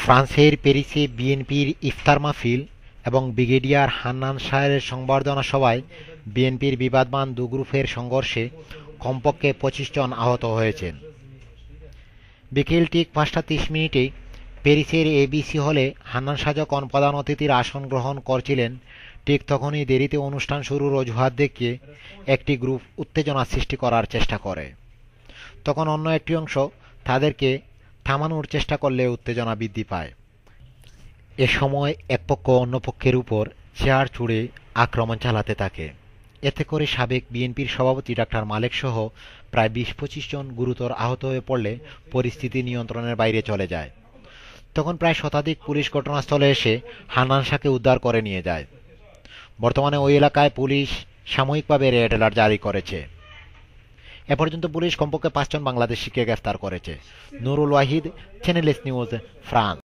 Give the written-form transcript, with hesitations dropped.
ফ্রান্সের প্যারিসে বিএনপির ইফতার মাহফিল এবং ব্রিগেডিয়ার হান্নান শাহের সংবর্ধনা সভায় বিএনপির বিবাদমান দু গ্রুপের সংঘর্ষে কমপক্ষে ২৫ জন আহত হয়েছেন। বিকেল ঠিক ৫টা ৩০ মিনিটে প্যারিসের এবিসি হলে হান্নান শাহ যখন প্রধান অতিথির আসন গ্রহণ করছিলেন, ঠিক তখনই দেরিতে অনুষ্ঠান শুরুর অজুহাত দেখিয়ে একটি গ্রুপ উত্তেজনা সৃষ্টি করার চেষ্টা করে। তখন অন্য একটি অংশ তাদেরকে থামানোর চেষ্টা করলে উত্তেজনা বৃদ্ধি পায়। এ সময় এক পক্ষ অন্য পক্ষের উপর চেয়ার ছুড়ে আক্রমণ চালাতে থাকে। এতে করে সাবেক বিএনপির সভাপতি ডাক্তার মালেক সহ প্রায় ২০-২৫ জন গুরুতর আহত হয়ে পড়লে পরিস্থিতি নিয়ন্ত্রণের বাইরে চলে যায়। তখন প্রায় শতাধিক পুলিশ ঘটনাস্থলে এসে হান্নান শাহকে উদ্ধার করে নিয়ে যায়। বর্তমানে ওই এলাকায় পুলিশ সাময়িকভাবে রেড অ্যালার্ট জারি করেছে। এ পর্যন্ত পুলিশ কমপক্ষে ৫ জন বাংলাদেশিকে গ্রেফতার করেছে। Nurul Wahid, channel S news, France.